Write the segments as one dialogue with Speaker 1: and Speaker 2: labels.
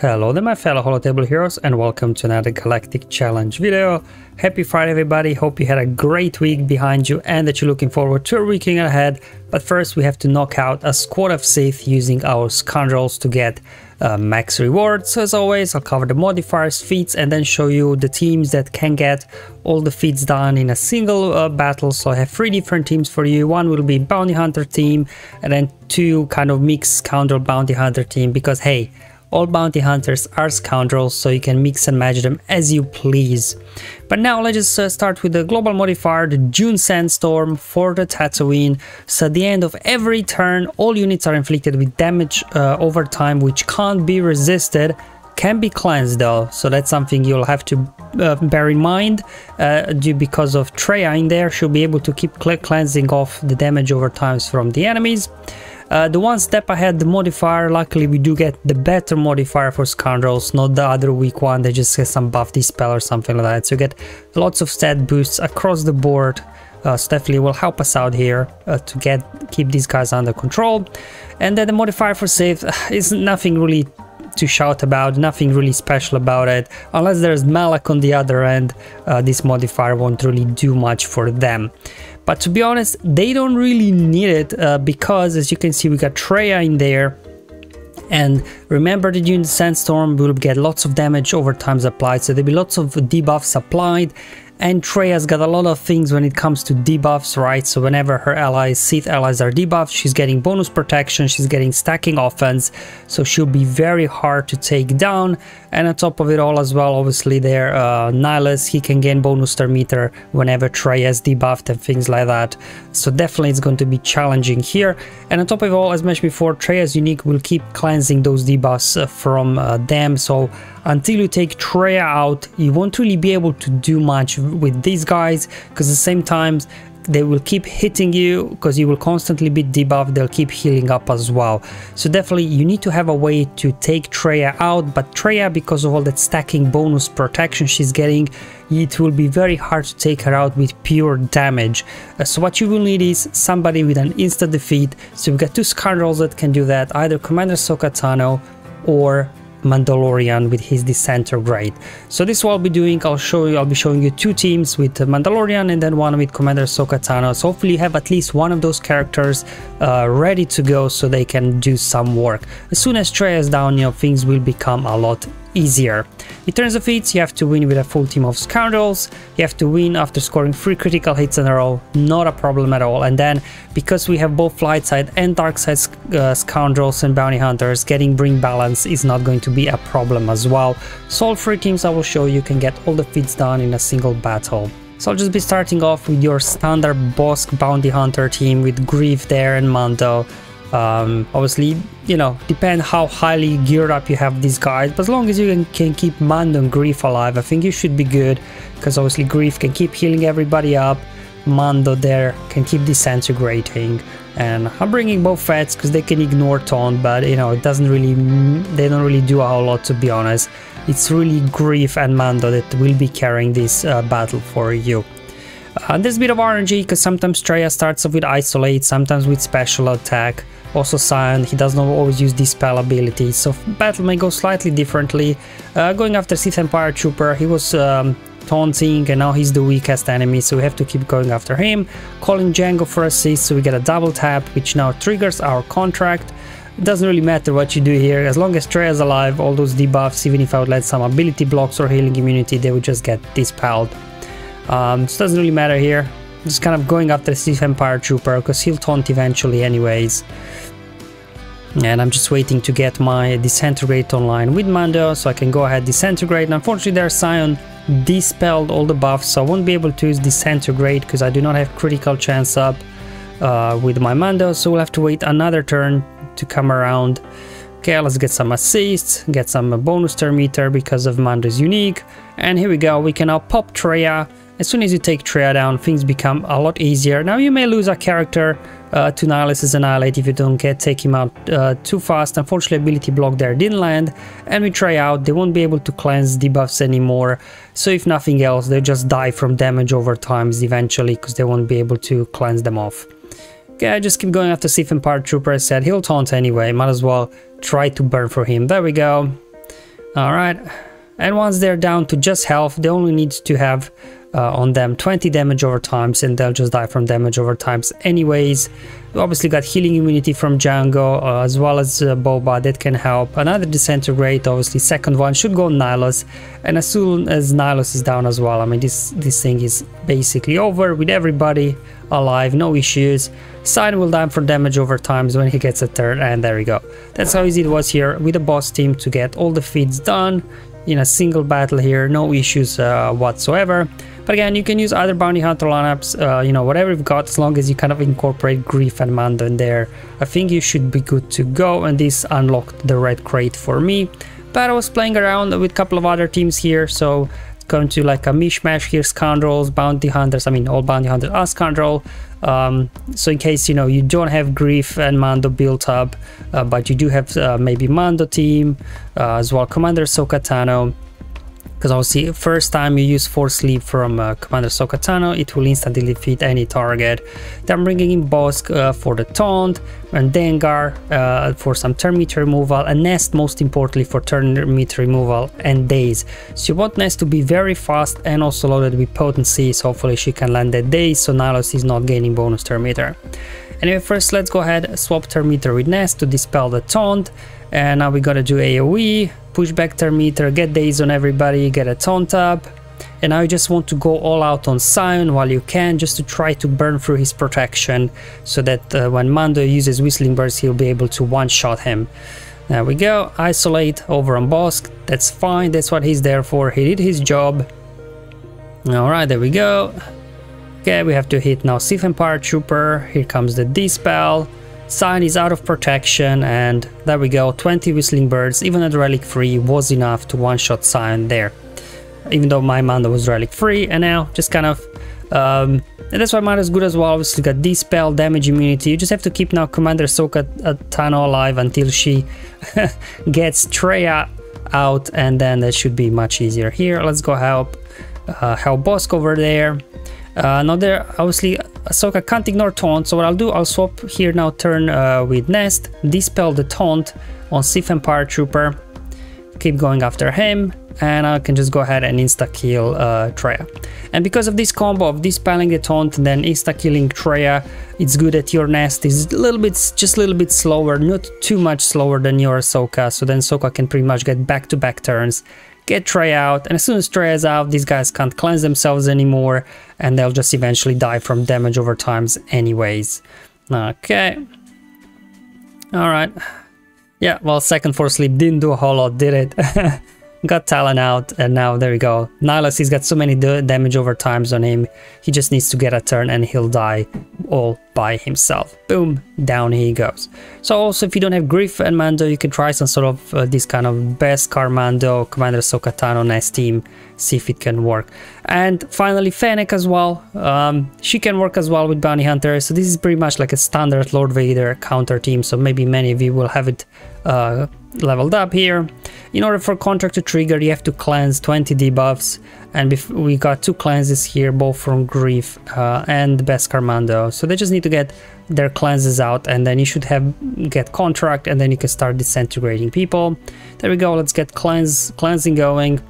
Speaker 1: Hello there my fellow Holotable heroes and welcome to another Galactic challenge video. Happy Friday everybody, hope you had a great week behind you and that you're looking forward to a weekend ahead. But first we have to knock out a squad of Sith using our Scoundrels to get max rewards. So as always I'll cover the modifiers, feats, and then show you the teams that can get all the feats done in a single battle. So I have 3 different teams for you. One will be bounty hunter team and then 2 kind of mixed scoundrel bounty hunter team, because hey, all bounty hunters are scoundrels, so you can mix and match them as you please. But now let's just start with the global modifier, the June Sandstorm for the Tatooine. So at the end of every turn, all units are inflicted with damage over time, which can't be resisted. Can be cleansed though, so that's something you'll have to bear in mind. Because of Treya in there, she'll be able to keep cleansing off the damage over times from the enemies. The one step ahead, the modifier, luckily we do get the better modifier for Scoundrels, not the other weak one that just has some buff dispel or something like that. So you get lots of stat boosts across the board, so definitely will help us out here to keep these guys under control. And then the modifier for Sith is nothing really to shout about, nothing really special about it. Unless there's Malak on the other end, this modifier won't really do much for them. But to be honest, they don't really need it because as you can see we got Treya in there. And remember that during the Sandstorm we will get lots of damage over times applied, so there'll be lots of debuffs applied. And Treya's got a lot of things when it comes to debuffs, right? So whenever her allies, Sith allies, are debuffed, she's getting bonus protection, she's getting stacking offense, so she'll be very hard to take down. And on top of it all as well, obviously there, Nihilus, he can gain bonus turn meter whenever Treya's debuffed and things like that. So definitely it's going to be challenging here. And on top of it all, as mentioned before, Treya's unique will keep cleansing those debuffs from them. So until you take Treya out, you won't really be able to do much with these guys, because at the same time they will keep hitting you because you will constantly be debuffed. They'll keep healing up as well. So definitely you need to have a way to take Treya out, but Treya, because of all that stacking bonus protection she's getting, it will be very hard to take her out with pure damage. So what you will need is somebody with an instant defeat. So we've got 2 Scoundrels that can do that, either Commander Ahsoka Tano or Mandalorian with his disintegrate. So this is what I'll be doing. I'll be showing you 2 teams with Mandalorian and then 1 with Commander Ahsoka Tano. So hopefully you have at least one of those characters ready to go so they can do some work. As soon as Treya is down, you know, things will become a lot easier. In terms of feats, you have to win with a full team of Scoundrels. You have to win after scoring 3 critical hits in a row, not a problem at all. And then because we have both light side and dark side Scoundrels and bounty hunters, getting bring balance is not going to be a problem as well. So all 3 teams I will show you can get all the feats done in a single battle. So I'll just be starting off with your standard Bossk bounty hunter team with Greef there and Mando. Obviously, you know, depend how highly geared up you have these guys, but as long as you can keep Mando and Greef alive, I think you should be good, because obviously Greef can keep healing everybody up, Mando there can keep disintegrating, and I'm bringing both feats because they can ignore taunt, but you know, they don't really do a whole lot, to be honest. It's really Greef and Mando that will be carrying this battle for you. There's a bit of RNG because sometimes Treya starts off with Isolate, sometimes with Special Attack. Also Sion, he does not always use Dispel ability, so battle may go slightly differently. Going after Sith Empire Trooper, he was taunting and now he's the weakest enemy, so we have to keep going after him. Calling Jango for assist, so we get a double tap, which now triggers our contract. It doesn't really matter what you do here, as long as Treya's alive, all those debuffs, even if I would let some ability blocks or healing immunity, they would just get dispelled. So it doesn't really matter here. Just kind of going after Sith Empire Trooper because he'll taunt eventually anyways. And I'm just waiting to get my disintegrate online with Mando so I can go ahead disintegrate. And unfortunately their Sion dispelled all the buffs, so I won't be able to use disintegrate because I do not have critical chance up with my Mando, so we'll have to wait another turn to come around. Okay, let's get some assists, get some bonus turn meter because of Mando's unique, and here we go. We can now pop Treya. As soon as you take Treya down, things become a lot easier. Now you may lose a character to Nihilus' Annihilate if you don't take him out too fast. Unfortunately, ability block there didn't land, and with Treya out, they won't be able to cleanse debuffs anymore. So if nothing else, they just die from damage over times eventually because they won't be able to cleanse them off. Okay, I just keep going after Sith Empire Trooper. I said he'll taunt anyway, might as well try to burn for him. There we go. All right, and once they're down to just health, they only need to have on them 20 damage over times, and they'll just die from damage over times anyways. We obviously got healing immunity from Django, as well as Boba, that can help. Another disintegrate, obviously second one should go Nihilus, and as soon as Nihilus is down as well, I mean this thing is basically over with everybody alive, no issues. Sign will die for damage over times when he gets a turn, and there we go. That's how easy it was here with the boss team to get all the feats done in a single battle here, no issues whatsoever. But again, you can use other bounty hunter lineups, you know, whatever you've got, as long as you kind of incorporate Grief and Mando in there. I think you should be good to go, and this unlocked the red crate for me. But I was playing around with a couple of other teams here, so it's going to like a mishmash here, Scoundrels, bounty hunters, I mean all bounty hunters are Scoundrel. So in case, you know, you don't have Grief and Mando built up, but you do have maybe Mando team, as well Commander Ahsoka Tano. Because obviously first time you use Force Sleep from Commander Ahsoka Tano, it will instantly defeat any target. Then I'm bringing in Bossk for the taunt, and Dengar for some turn meter removal, and Nest most importantly for turn meter removal and daze. So you want Nest to be very fast and also loaded with potency, so hopefully she can land that daze, so Nihilus is not gaining bonus turn meter. Anyway, first let's go ahead, swap turn meter with Nest to dispel the taunt, and now we gotta do AoE, push back turn meter, get daze on everybody, get a taunt up, and now you just want to go all out on Sion while you can, just to try to burn through his protection, so that when Mando uses Whistling Birds, he'll be able to one-shot him. There we go, isolate over on Bossk, that's fine, that's what he's there for, he did his job. Alright, there we go. Okay, we have to hit now Sith Empire Trooper, here comes the Dispel. Sion is out of protection, and there we go, 20 Whistling Birds, even at relic free was enough to one-shot Sion there. Even though my Mando was relic free, and now just kind of, and that's why Mando is good as well. Obviously got Dispel, damage immunity, you just have to keep now Commander Ahsoka Tano alive until she gets Traya out, and then that should be much easier here. Let's go help Bossk over there. Now there, obviously Ahsoka can't ignore taunt, so what I'll do, I'll swap here now turn with Nest, dispel the taunt on Sith Empire Trooper, keep going after him, and I can just go ahead and insta-kill Traya. And because of this combo of dispelling the taunt and then insta-killing Traya, it's good that your Nest is a little bit, just a little bit slower, not too much slower than your Ahsoka, so then Ahsoka can pretty much get back-to-back turns, get Traya out, and as soon as Traya is out, these guys can't cleanse themselves anymore, and they'll just eventually die from damage over times anyways. Okay. Alright. Yeah, well, second Force Sleep didn't do a whole lot, did it? Got Talon out, and now there we go. Nihilus, he's got so many damage over times on him, he just needs to get a turn and he'll die all by himself. Boom, down he goes. So also, if you don't have Grief and Mando, you can try some sort of this kind of Beskar Mando, Commander Ahsoka Tano Nest team, see if it can work. And finally, Fennec as well. She can work as well with Bounty Hunter, so this is pretty much like a standard Lord Vader counter team, so maybe many of you will have it leveled up here. In order for contract to trigger, you have to cleanse 20 debuffs, and we got 2 cleanses here, both from Grief and Beskar Mando, so they just need to get their cleanses out, and then you should get contract, and then you can start disintegrating people. There we go, let's get cleansing going.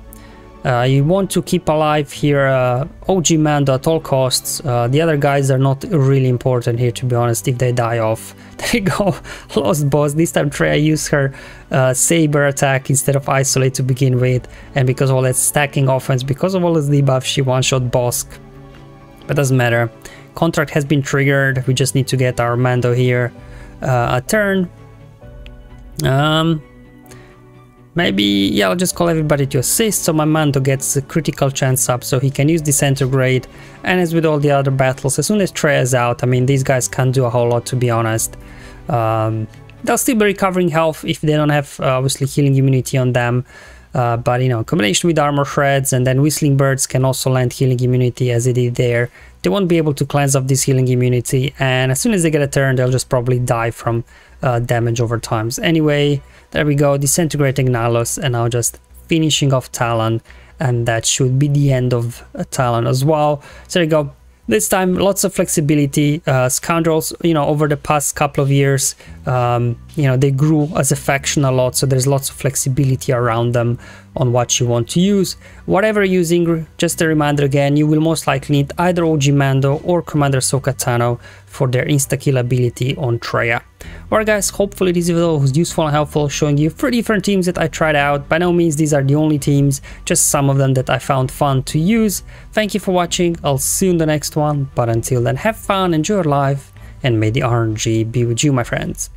Speaker 1: You want to keep alive here OG Mando at all costs. The other guys are not really important here, to be honest, if they die off. There you go, lost boss. This time Traya used her saber attack instead of isolate to begin with, and because of all that stacking offense, because of all this debuff, she one-shot Bossk. But doesn't matter. Contract has been triggered, we just need to get our Mando here a turn. Maybe, yeah, I'll just call everybody to assist, so my Mando gets a critical chance up, so he can use Disintegrate. And as with all the other battles, as soon as Trey is out, I mean, these guys can't do a whole lot, to be honest. They'll still be recovering health if they don't have, obviously, healing immunity on them. But, you know, combination with Armor Shreds, and then Whistling Birds can also land healing immunity as it did there. They won't be able to cleanse off this healing immunity, and as soon as they get a turn, they'll just probably die from damage over times. Anyway, there we go, disintegrating Nihilus, and now just finishing off Talon, and that should be the end of Talon as well. So there you go, This time, lots of flexibility. Scoundrels, you know, over the past couple of years, you know, they grew as a faction a lot, so there's lots of flexibility around them on what you want to use. Whatever you're using, just a reminder again, you will most likely need either OG Mando or Commander Ahsoka Tano for their insta-kill ability on Traya. Alright guys, hopefully this video was useful and helpful, showing you 3 different teams that I tried out. By no means these are the only teams, just some of them that I found fun to use. Thank you for watching, I'll see you in the next one, but until then, have fun, enjoy your life, and may the RNG be with you, my friends.